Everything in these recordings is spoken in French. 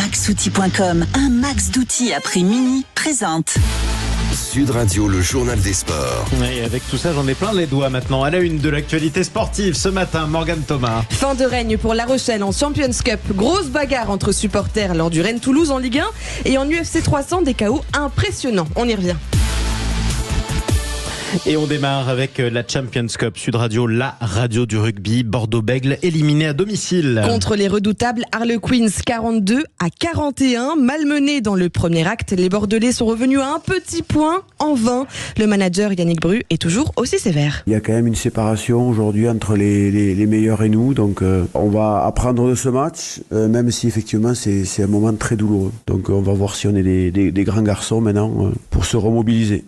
Maxoutil.com, un max d'outils à prix mini, présente. Sud Radio, le journal des sports. Et avec tout ça, j'en ai plein les doigts maintenant. À la une de l'actualité sportive ce matin, Morgane Thomas. Fin de règne pour La Rochelle en Champions Cup. Grosse bagarre entre supporters lors du Rennes-Toulouse en Ligue 1. Et en UFC 300, des KO impressionnants. On y revient. Et on démarre avec la Champions Cup. Sud Radio, la radio du rugby. Bordeaux-Bègles éliminé à domicile. Contre les redoutables Harlequins, 42-41. Malmenés dans le premier acte, les Bordelais sont revenus à un petit point en vain. Le manager Yannick Bru est toujours aussi sévère. Il y a quand même une séparation aujourd'hui entre les meilleurs et nous. Donc on va apprendre de ce match, même si effectivement c'est un moment très douloureux. Donc on va voir si on est des grands garçons maintenant pour se remobiliser.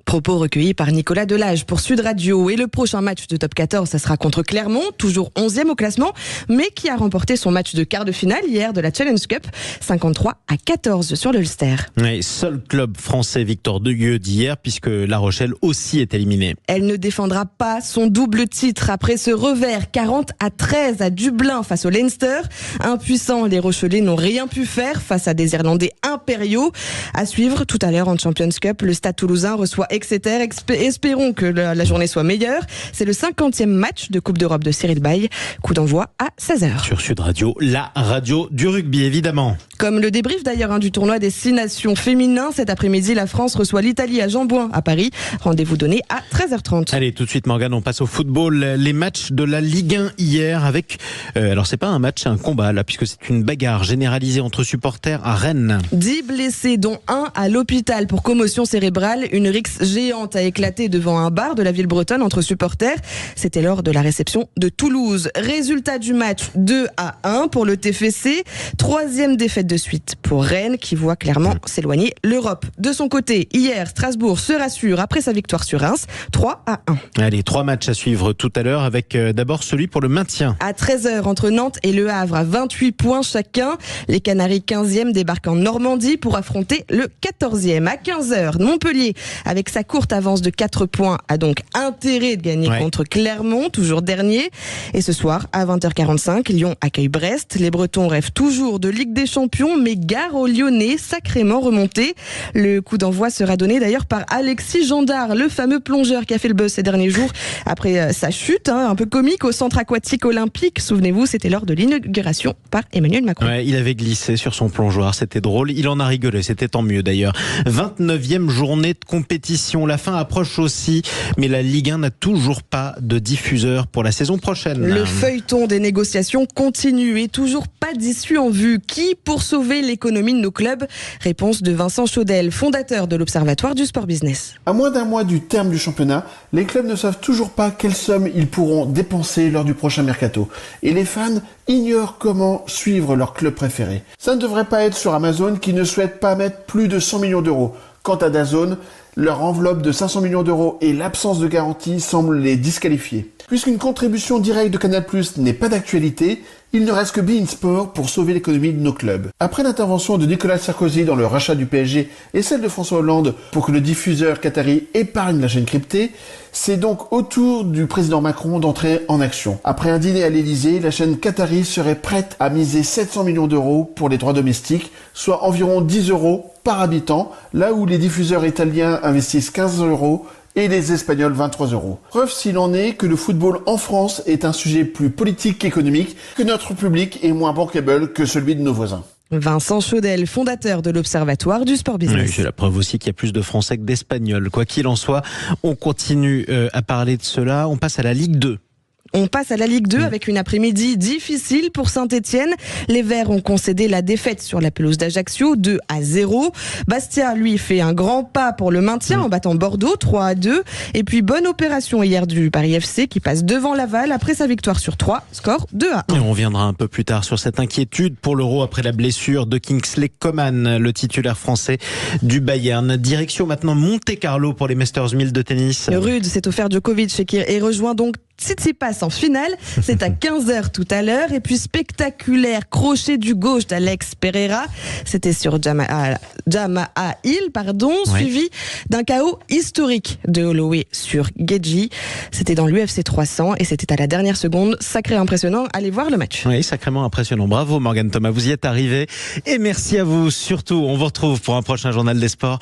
Propos recueillis par Nicolas Delage pour Sud Radio. Et le prochain match de top 14, ça sera contre Clermont, toujours 11e au classement, mais qui a remporté son match de quart de finale hier de la Challenge Cup, 53-14 sur l'Ulster. Et seul club français victoire de lieu d'hier, puisque La Rochelle aussi est éliminée. Elle ne défendra pas son double titre après ce revers 40-13 à Dublin face au Leinster. Impuissants, les Rochelais n'ont rien pu faire face à des Irlandais impériaux. À suivre tout à l'heure en Champions Cup, le Stade Toulousain reçoit Exeter. Espérons que la journée soit meilleure. C'est le 50e match de Coupe d'Europe de Cyril Bay. Coup d'envoi à 16h. Sur Sud Radio, la radio du rugby, évidemment. Comme le débrief d'ailleurs du tournoi des 6 nations féminins. Cet après-midi, la France reçoit l'Italie à Jean-Bouin à Paris. Rendez-vous donné à 13h30. Allez, tout de suite Morgane, on passe au football. Les matchs de la Ligue 1 hier avec... alors c'est pas un match, c'est un combat là, puisque c'est une bagarre généralisée entre supporters à Rennes. 10 blessés, dont un à l'hôpital pour commotion cérébrale. Une rixe géante a éclaté devant un bar de la ville bretonne entre supporters. C'était lors de la réception de Toulouse. Résultat du match, 2-1 pour le TFC. 3e défaite de suite pour Rennes qui voit clairement s'éloigner l'Europe. De son côté, hier, Strasbourg se rassure après sa victoire sur Reims, 3-1. Allez, 3 matchs à suivre tout à l'heure avec d'abord celui pour le maintien. À 13h entre Nantes et Le Havre à 28 points chacun. Les Canaries 15e débarquent en Normandie pour affronter le 14e. À 15h, Montpellier avec sa courte avance de 4 points a donc intérêt de gagner contre Clermont, toujours dernier. Et ce soir, à 20h45, Lyon accueille Brest. Les Bretons rêvent toujours de Ligue des Champions, mais gare aux Lyonnais, sacrément remontés. Le coup d'envoi sera donné d'ailleurs par Alexis Gendard, le fameux plongeur qui a fait le buzz ces derniers jours après sa chute, un peu comique, au centre aquatique olympique. Souvenez-vous, c'était lors de l'inauguration par Emmanuel Macron. Ouais, il avait glissé sur son plongeoir, c'était drôle. Il en a rigolé, c'était tant mieux d'ailleurs. 29e journée de compétition. La fin approche aussi, mais la Ligue 1 n'a toujours pas de diffuseur pour la saison prochaine. Le feuilleton des négociations continue et toujours pas d'issue en vue. Qui pour sauver l'économie de nos clubs? Réponse de Vincent Chaudel, fondateur de l'Observatoire du Sport Business. À moins d'un mois du terme du championnat, les clubs ne savent toujours pas quelle somme ils pourront dépenser lors du prochain mercato. Et les fans ignorent comment suivre leur club préféré. Ça ne devrait pas être sur Amazon qui ne souhaite pas mettre plus de 100 millions d'euros. Quant à DAZN, leur enveloppe de 500 millions d'euros et l'absence de garantie semblent les disqualifier. Puisqu'une contribution directe de Canal+ n'est pas d'actualité, il ne reste que beIN Sport pour sauver l'économie de nos clubs. Après l'intervention de Nicolas Sarkozy dans le rachat du PSG et celle de François Hollande pour que le diffuseur qatari épargne la chaîne cryptée, c'est donc au tour du président Macron d'entrer en action. Après un dîner à l'Elysée, la chaîne qatari serait prête à miser 700 millions d'euros pour les droits domestiques, soit environ 10 euros par habitant, là où les diffuseurs italiens investissent 15 euros et les Espagnols 23 euros. Preuve s'il en est que le football en France est un sujet plus politique qu'économique, que notre public est moins bankable que celui de nos voisins. Vincent Chaudel, fondateur de l'Observatoire du Sport Business. Oui, c'est la preuve aussi qu'il y a plus de Français que d'Espagnols. Quoi qu'il en soit, on continue à parler de cela. On passe à la Ligue 2. On passe à la Ligue 2 avec une après-midi difficile pour Saint-Etienne. Les Verts ont concédé la défaite sur la pelouse d'Ajaccio, 2-0. Bastia, lui, fait un grand pas pour le maintien en battant Bordeaux, 3-2. Et puis, bonne opération hier du Paris FC qui passe devant Laval après sa victoire sur 3, score 2-1. Et on reviendra un peu plus tard sur cette inquiétude pour l'Euro après la blessure de Kingsley Coman, le titulaire français du Bayern. Direction maintenant Monte-Carlo pour les Masters 1000 de tennis. Rude s'est offert Djokovic et rejoint donc Tsitsipas en finale, c'est à 15h tout à l'heure. Et puis spectaculaire crochet du gauche d'Alex Pereira, c'était sur Jama'a Hill, suivi d'un KO historique de Holloway sur Geji. C'était dans l'UFC 300 et c'était à la dernière seconde. Sacré impressionnant, allez voir le match. Oui, sacrément impressionnant. Bravo Morgane Thomas, vous y êtes arrivé. Et merci à vous surtout. On vous retrouve pour un prochain journal des sports.